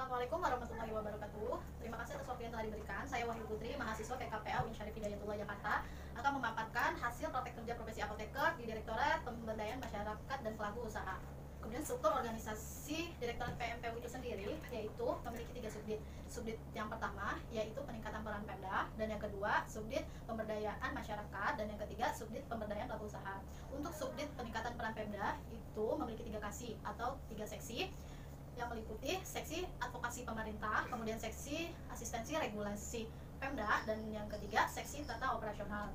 Assalamualaikum warahmatullahi wabarakatuh. Terima kasih atas waktu yang telah diberikan. Saya Wahyu Putri, mahasiswa PKPA UIN Syarif Hidayatullah Jakarta, akan memaparkan hasil praktek kerja profesi apoteker di Direktorat Pemberdayaan Masyarakat dan Pelaku Usaha. Kemudian struktur organisasi Direktorat PMPU itu sendiri yaitu memiliki 3 subdit. Subdit yang pertama yaitu peningkatan peran Pemda, dan yang kedua subdit pemberdayaan masyarakat, dan yang ketiga subdit pemberdayaan pelaku usaha. Untuk subdit peningkatan peran Pemda itu memiliki 3 kasi atau 3 seksi yang meliputi seksi advokasi pemerintah, kemudian seksi asistensi regulasi Pemda, dan yang ketiga seksi tata operasional.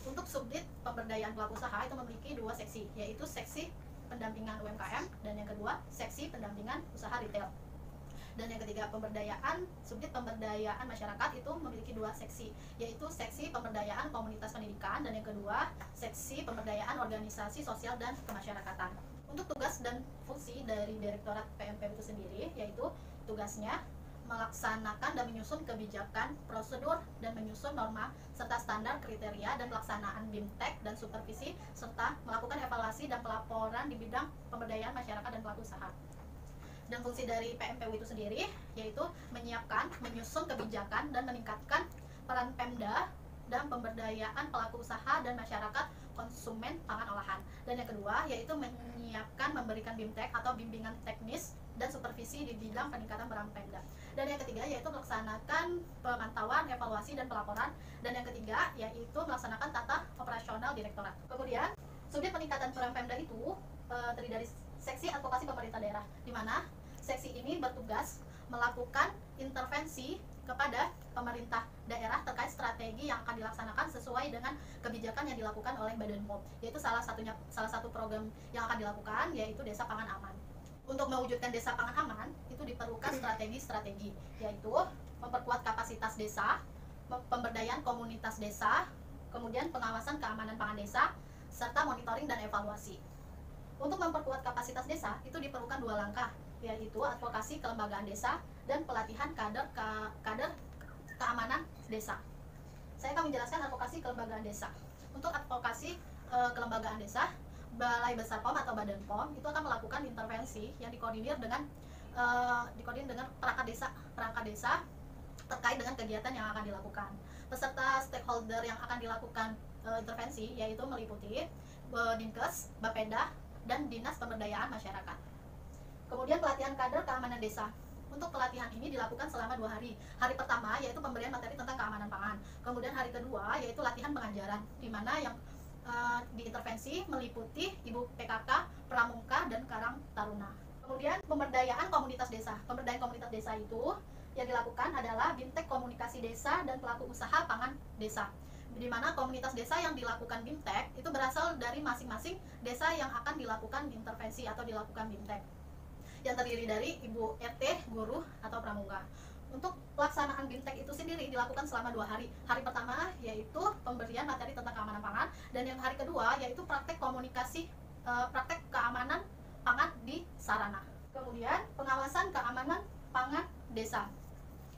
Untuk subdit pemberdayaan pelaku usaha itu memiliki 2 seksi, yaitu seksi pendampingan UMKM, dan yang kedua seksi pendampingan usaha retail. Dan yang ketiga subdit pemberdayaan masyarakat itu memiliki 2 seksi, yaitu seksi pemberdayaan komunitas pendidikan, dan yang kedua seksi pemberdayaan organisasi sosial dan kemasyarakatan. Untuk tugas dan fungsi dari Direktorat PMPU itu sendiri, yaitu tugasnya melaksanakan dan menyusun kebijakan, prosedur, dan menyusun norma serta standar kriteria dan pelaksanaan BIMTEK dan supervisi, serta melakukan evaluasi dan pelaporan di bidang pemberdayaan masyarakat dan pelaku usaha. Dan fungsi dari PMPU itu sendiri yaitu menyiapkan, menyusun kebijakan, dan meningkatkan peran Pemda dan pemberdayaan pelaku usaha dan masyarakat konsumen pangan olahan. Dan yang kedua yaitu menyiapkan, memberikan BIMTEK atau bimbingan teknis dan supervisi di bidang peningkatan peran Pemda. Dan yang ketiga yaitu melaksanakan pemantauan, evaluasi, dan pelaporan. Dan yang ketiga yaitu melaksanakan tata operasional direktorat. Kemudian subdit peningkatan peran Pemda itu terdiri dari seksi advokasi pemerintah daerah, di mana seksi ini bertugas melakukan intervensi kepada pemerintah daerah terkait strategi yang akan dilaksanakan sesuai dengan kebijakan yang dilakukan oleh Badan POM, yaitu salah satu program yang akan dilakukan yaitu Desa Pangan Aman. Untuk mewujudkan Desa Pangan Aman itu diperlukan strategi-strategi, yaitu memperkuat kapasitas desa, pemberdayaan komunitas desa, kemudian pengawasan keamanan pangan desa, serta monitoring dan evaluasi. Untuk memperkuat kapasitas desa itu diperlukan 2 langkah, yaitu advokasi kelembagaan desa dan pelatihan kader keamanan desa. Saya akan menjelaskan advokasi kelembagaan desa. Untuk advokasi kelembagaan desa, Balai Besar POM atau Badan POM itu akan melakukan intervensi yang dikoordinir dengan perangkat desa terkait dengan kegiatan yang akan dilakukan. Peserta stakeholder yang akan dilakukan intervensi yaitu meliputi Dinkes, Bapeda, dan Dinas Pemberdayaan Masyarakat. Kemudian pelatihan kader keamanan desa. Untuk pelatihan ini dilakukan selama 2 hari. Hari pertama yaitu pemberian materi tentang keamanan pangan. Kemudian hari kedua yaitu latihan pengajaran, di mana yang diintervensi meliputi Ibu PKK, Pramuka, dan Karang Taruna. Kemudian pemberdayaan komunitas desa. Pemberdayaan komunitas desa itu yang dilakukan adalah BIMTEK komunikasi desa dan pelaku usaha pangan desa, di mana komunitas desa yang dilakukan BIMTEK itu berasal dari masing-masing desa yang akan dilakukan intervensi atau dilakukan BIMTEK, yang terdiri dari Ibu RT, guru, atau pramuka. Untuk pelaksanaan BIMTEK itu sendiri dilakukan selama 2 hari. Hari pertama yaitu pemberian materi tentang keamanan pangan, dan yang hari kedua yaitu praktek keamanan pangan di sarana. Kemudian pengawasan keamanan pangan desa.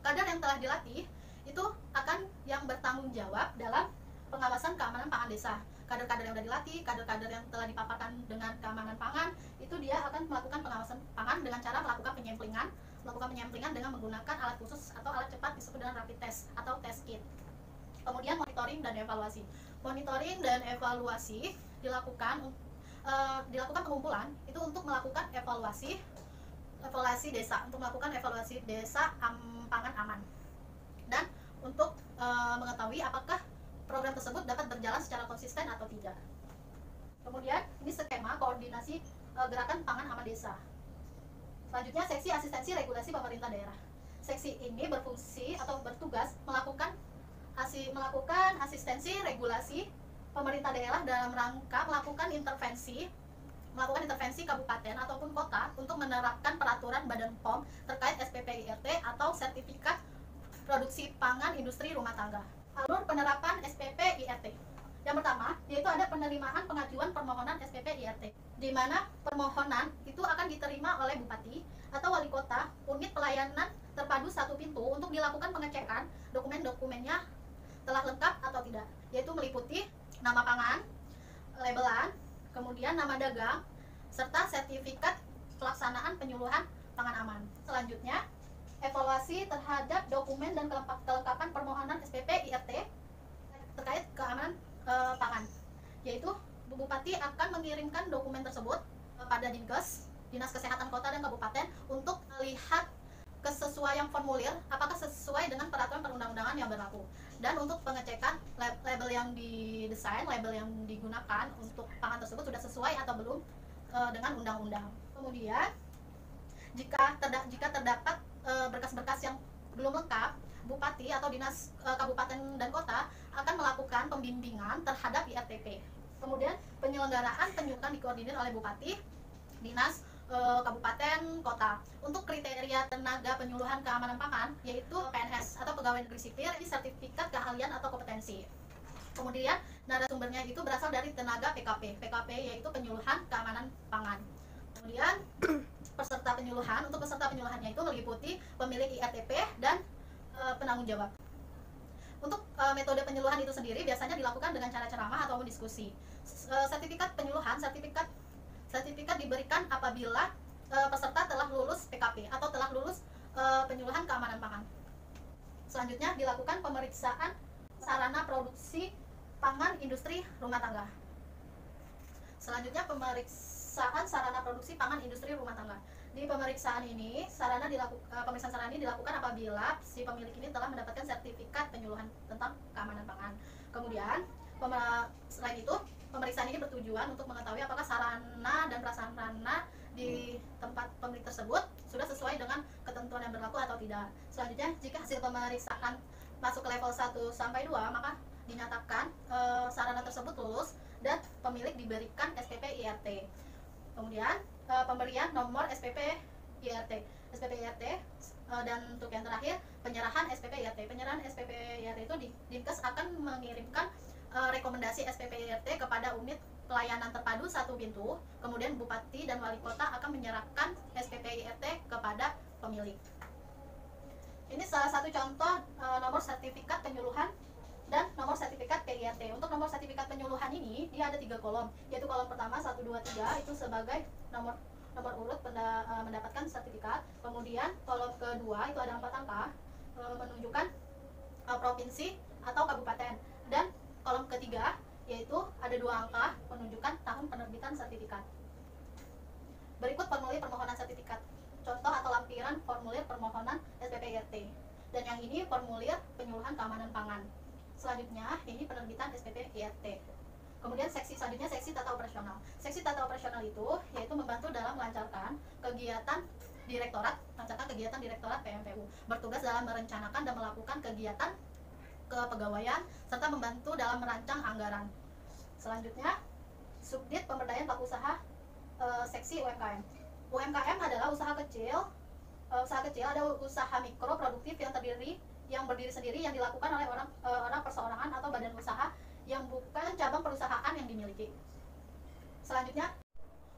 Kader yang telah dilatih itu akan yang bertanggung jawab dalam pengawasan keamanan pangan desa. Kader-kader yang sudah dilatih, kader-kader yang telah dipaparkan dengan keamanan pangan, itu dia akan melakukan pengawasan pangan dengan cara melakukan penyemplingan dengan menggunakan alat khusus atau alat cepat disebut dengan rapid test atau test kit. Kemudian monitoring dan evaluasi. Monitoring dan evaluasi dilakukan pengumpulan itu untuk melakukan evaluasi desa, pangan aman, dan untuk mengetahui apakah program tersebut dapat berjalan secara konsisten atau tidak. Kemudian ini skema koordinasi gerakan pangan aman desa. Selanjutnya seksi asistensi regulasi pemerintah daerah. Seksi ini berfungsi atau bertugas melakukan asistensi regulasi pemerintah daerah dalam rangka melakukan intervensi kabupaten ataupun kota untuk menerapkan peraturan Badan POM terkait SPP IRT atau sertifikat produksi pangan industri rumah tangga. Alur penerapan SPP IRT. Yang pertama, yaitu ada penerimaan pengajuan permohonan SPP IRT, di mana permohonan itu akan diterima oleh Bupati atau Wali Kota unit pelayanan terpadu 1 pintu untuk dilakukan pengecekan dokumen-dokumennya telah lengkap atau tidak, yaitu meliputi nama pangan, labelan, kemudian nama dagang, serta sertifikat pelaksanaan penyuluhan pangan aman. Selanjutnya, evaluasi terhadap dokumen dan kelengkapan permohonan SPP IRT terkait keamanan pangan, yaitu Bupati akan mengirimkan dokumen tersebut pada Dinkes, Dinas Kesehatan Kota dan Kabupaten, untuk melihat kesesuaian formulir apakah sesuai dengan peraturan perundang-undangan yang berlaku, dan untuk pengecekan label yang didesain, label yang digunakan untuk pangan tersebut sudah sesuai atau belum dengan undang-undang. Kemudian jika terdapat berkas-berkas yang belum lengkap, Bupati atau Dinas Kabupaten dan Kota akan melakukan pembimbingan terhadap IRTP. Kemudian penyelenggaraan penyuluhan dikoordinir oleh Bupati, Dinas Kabupaten, Kota. Untuk kriteria tenaga penyuluhan keamanan pangan, yaitu PNS atau pegawai negeri sipil, ini sertifikat keahlian atau kompetensi. Kemudian narasumbernya itu berasal dari tenaga PKP. PKP yaitu penyuluhan keamanan pangan. Kemudian peserta penyuluhan, untuk peserta penyuluhannya itu meliputi pemilik IRTP dan penanggung jawab. Untuk metode penyuluhan itu sendiri biasanya dilakukan dengan cara ceramah atau diskusi. Sertifikat penyuluhan, sertifikat diberikan apabila peserta telah lulus PKP atau telah lulus penyuluhan keamanan pangan. Selanjutnya dilakukan pemeriksaan sarana produksi pangan industri rumah tangga. Selanjutnya pemeriksaan sarana produksi pangan industri rumah tangga. Di pemeriksaan ini, pemeriksaan sarana ini dilakukan apabila si pemilik ini telah mendapatkan sertifikat penyuluhan tentang keamanan pangan. Kemudian, selain itu, pemeriksaan ini bertujuan untuk mengetahui apakah sarana dan prasarana di tempat pemilik tersebut sudah sesuai dengan ketentuan yang berlaku atau tidak. Selanjutnya, jika hasil pemeriksaan masuk ke level 1 sampai 2, maka dinyatakan sarana tersebut lulus dan pemilik diberikan SPP IRT. Kemudian pemberian nomor SPP IRT, dan untuk yang terakhir penyerahan SPP IRT. Penyerahan SPP IRT itu Dinkes akan mengirimkan rekomendasi SPP IRT kepada unit pelayanan terpadu satu pintu. Kemudian Bupati dan Wali Kota akan menyerahkan SPP IRT kepada pemilik. Ini salah satu contoh nomor sertifikat penyuluhan dan nomor sertifikat PIRT. Untuk nomor sertifikat penyuluhan ini dia ada 3 kolom, yaitu kolom pertama 1, 2, 3 itu sebagai nomor urut mendapatkan sertifikat. Kemudian kolom kedua itu ada 4 angka menunjukkan provinsi atau kabupaten, dan kolom ketiga yaitu ada 2 angka menunjukkan tahun penerbitan sertifikat. Berikut formulir permohonan sertifikat, contoh atau lampiran formulir permohonan SPP IRT, dan yang ini formulir penyuluhan keamanan pangan. Selanjutnya ini penerbitan SPP IRT. Kemudian seksi selanjutnya seksi tata operasional. Seksi tata operasional itu yaitu membantu dalam melancarkan kegiatan direktorat PMPU, bertugas dalam merencanakan dan melakukan kegiatan kepegawaian serta membantu dalam merancang anggaran. Selanjutnya subdit pemberdayaan pelaku usaha, seksi UMKM. UMKM adalah usaha kecil, ada usaha mikro produktif yang berdiri sendiri yang dilakukan oleh orang perseorangan atau badan usaha yang bukan cabang perusahaan yang dimiliki. Selanjutnya,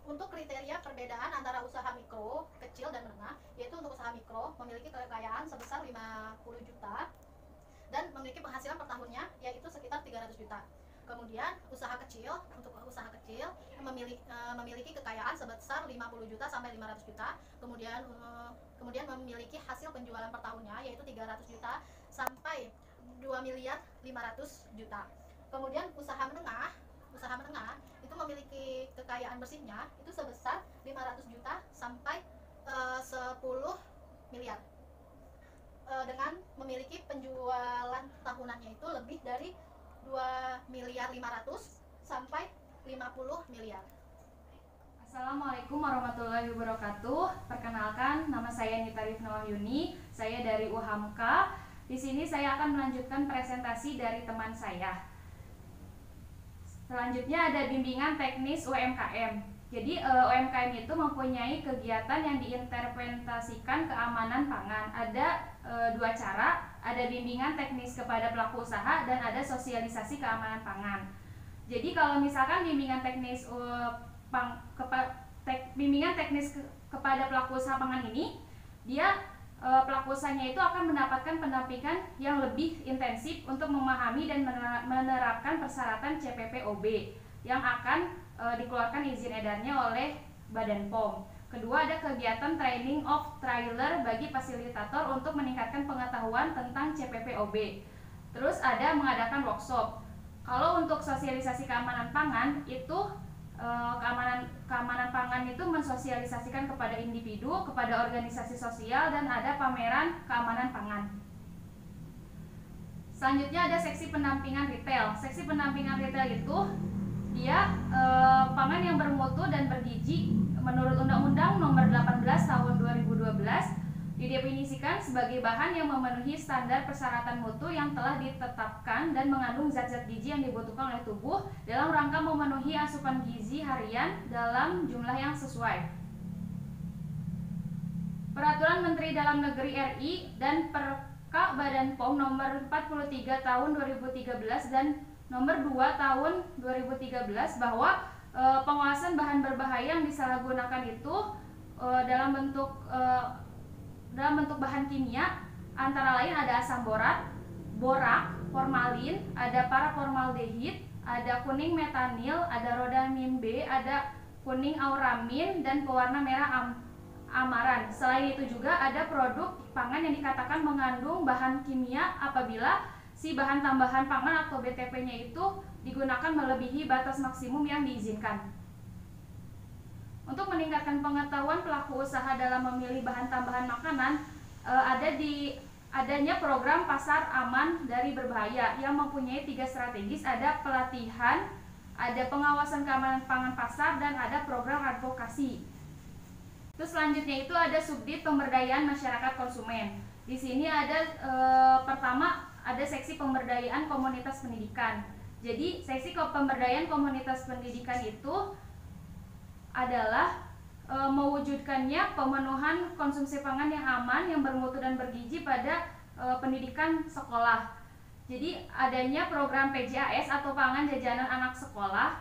untuk kriteria perbedaan antara usaha mikro, kecil, dan menengah, yaitu untuk usaha mikro memiliki kekayaan sebesar 50 juta dan memiliki penghasilan per tahunnya yaitu sekitar 300 juta. Kemudian untuk usaha kecil memiliki kekayaan sebesar 50 juta sampai 500 juta. Kemudian memiliki hasil penjualan per tahunnya yaitu 300 juta sampai 2.500.000 juta. Kemudian usaha menengah itu memiliki kekayaan bersihnya itu sebesar 500 juta sampai 10 miliar. Dengan memiliki penjualan tahunannya itu lebih dari 2.500.000 sampai 50 miliar. Assalamualaikum warahmatullahi wabarakatuh. Perkenalkan, nama saya Nita Rifna Wahyuni. Saya dari UHAMKA. Di sini saya akan melanjutkan presentasi dari teman saya. Selanjutnya ada bimbingan teknis UMKM. Jadi UMKM itu mempunyai kegiatan yang diinterpretasikan keamanan pangan. Ada 2 cara, ada bimbingan teknis kepada pelaku usaha dan ada sosialisasi keamanan pangan. Jadi kalau misalkan bimbingan teknis kepada pelaku usaha pangan ini, dia pelaku usahanya itu akan mendapatkan pendampingan yang lebih intensif untuk memahami dan menerapkan persyaratan CPPOB yang akan dikeluarkan izin edarnya oleh Badan POM. Kedua, ada kegiatan training of trailer bagi fasilitator untuk meningkatkan pengetahuan tentang CPPOB. Terus ada mengadakan workshop. Kalau untuk sosialisasi keamanan pangan itu keamanan pangan itu mensosialisasikan kepada individu, kepada organisasi sosial, dan ada pameran keamanan pangan. Selanjutnya ada seksi pendampingan retail. Seksi pendampingan retail itu dia pangan yang bermutu dan bergizi menurut Undang-Undang Nomor 18 Tahun 2012 didefinisikan sebagai bahan yang memenuhi standar persyaratan mutu yang telah ditetapkan dan mengandung zat-zat gizi yang dibutuhkan oleh tubuh dalam rangka memenuhi asupan gizi harian dalam jumlah yang sesuai. Peraturan Menteri Dalam Negeri RI dan Perka Badan POM Nomor 43 Tahun 2013 dan Nomor 2 Tahun 2013 bahwa pengawasan bahan berbahaya yang disalahgunakan itu dalam bentuk bahan kimia antara lain ada asam borat, borak, formalin, ada paraformaldehid, ada kuning metanil, ada rodamin B, ada kuning auramin, dan pewarna merah amaran. Selain itu juga ada produk pangan yang dikatakan mengandung bahan kimia apabila si bahan tambahan pangan atau BTP-nya itu digunakan melebihi batas maksimum yang diizinkan. Untuk meningkatkan pengetahuan pelaku usaha dalam memilih bahan tambahan makanan, adanya program pasar aman dari berbahaya yang mempunyai 3 strategis, ada pelatihan, ada pengawasan keamanan pangan pasar, dan ada program advokasi. Terus selanjutnya itu ada subdit pemberdayaan masyarakat konsumen. Di sini ada pertama ada seksi pemberdayaan komunitas pendidikan. Jadi seksi pemberdayaan komunitas pendidikan itu adalah mewujudkannya pemenuhan konsumsi pangan yang aman, yang bermutu dan bergizi pada pendidikan sekolah. Jadi adanya program PJAS atau pangan jajanan anak sekolah.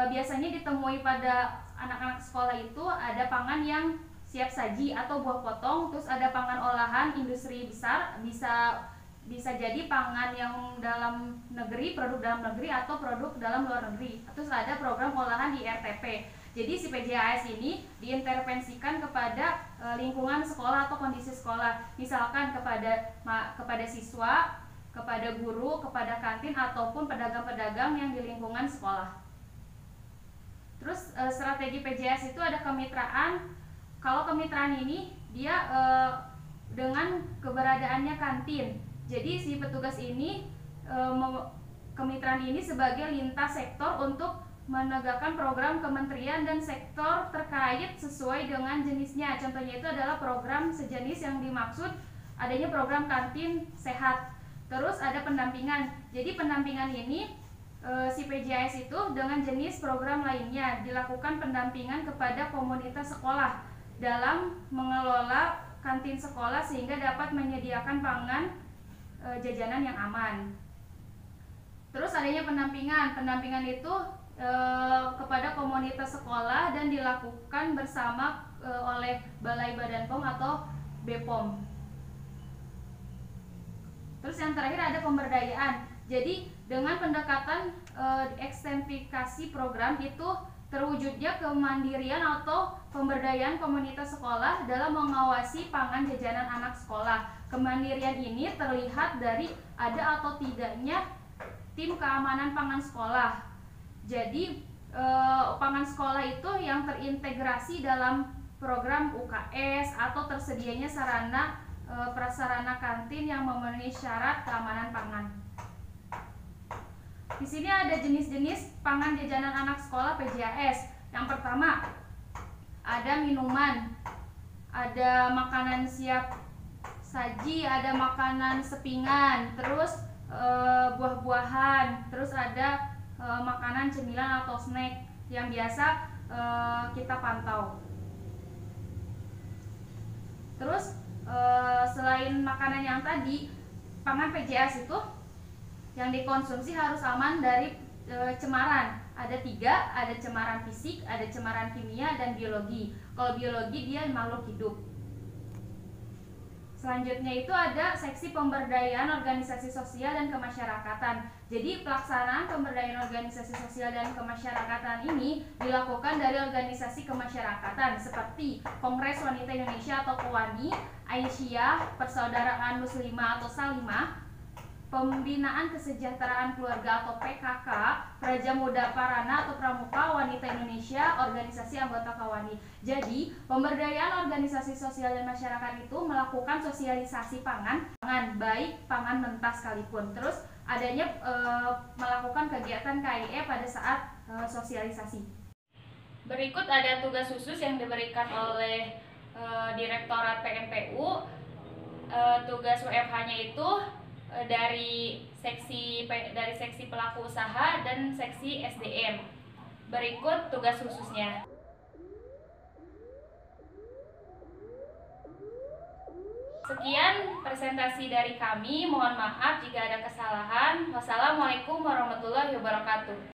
Biasanya ditemui pada anak-anak sekolah itu ada pangan yang siap saji atau buah potong, terus ada pangan olahan industri besar, bisa jadi pangan yang dalam negeri, produk dalam negeri atau produk dalam luar negeri. Terus ada program olahan di RTP. Jadi si PJAS ini diintervensikan kepada lingkungan sekolah atau kondisi sekolah. Misalkan kepada siswa, kepada guru, kepada kantin ataupun pedagang-pedagang yang di lingkungan sekolah. Terus strategi PJAS itu ada kemitraan. Kalau kemitraan ini dia dengan keberadaannya kantin. Jadi si petugas ini kemitraan ini sebagai lintas sektor untuk menegakkan program kementerian dan sektor terkait sesuai dengan jenisnya. Contohnya itu adalah program sejenis yang dimaksud adanya program kantin sehat. Terus ada pendampingan. Jadi pendampingan ini si PJAS itu dengan jenis program lainnya dilakukan pendampingan kepada komunitas sekolah dalam mengelola kantin sekolah sehingga dapat menyediakan pangan jajanan yang aman. Terus adanya pendampingan itu kepada komunitas sekolah dan dilakukan bersama oleh Balai Badan POM atau BPOM. Terus yang terakhir ada pemberdayaan. Jadi dengan pendekatan ekstensifikasi program itu terwujudnya kemandirian atau pemberdayaan komunitas sekolah dalam mengawasi pangan jajanan anak sekolah. Kemandirian ini terlihat dari ada atau tidaknya tim keamanan pangan sekolah. Jadi pangan sekolah itu yang terintegrasi dalam program UKS atau tersedianya sarana prasarana kantin yang memenuhi syarat keamanan pangan. Di sini ada jenis-jenis pangan jajanan anak sekolah PJAS. Yang pertama ada minuman, ada makanan siap saji, ada makanan sepingan, terus buah-buahan, terus ada makanan cemilan atau snack yang biasa kita pantau. Terus selain makanan yang tadi, pangan PJAS itu yang dikonsumsi harus aman dari cemaran. Ada 3, ada cemaran fisik, ada cemaran kimia, dan biologi. Kalau biologi dia makhluk hidup. Selanjutnya itu ada seksi pemberdayaan organisasi sosial dan kemasyarakatan. Jadi pelaksanaan pemberdayaan organisasi sosial dan kemasyarakatan ini dilakukan dari organisasi kemasyarakatan seperti Kongres Wanita Indonesia atau KOWANI, Aisyah, Persaudaraan Muslimah atau Salimah, Pembinaan Kesejahteraan Keluarga atau PKK, Praja Muda Parana atau Pramuka Wanita Indonesia, organisasi anggota KOWANI. Jadi, pemberdayaan organisasi sosial dan masyarakat itu melakukan sosialisasi pangan baik pangan mentah sekalipun. Terus adanya melakukan kegiatan KIE pada saat sosialisasi. Berikut ada tugas khusus yang diberikan oleh Direktorat PMPU. Tugas WFH-nya itu dari seksi pelaku usaha dan seksi SDM. Berikut tugas khususnya. Sekian presentasi dari kami. Mohon maaf jika ada kesalahan. Wassalamualaikum warahmatullahi wabarakatuh.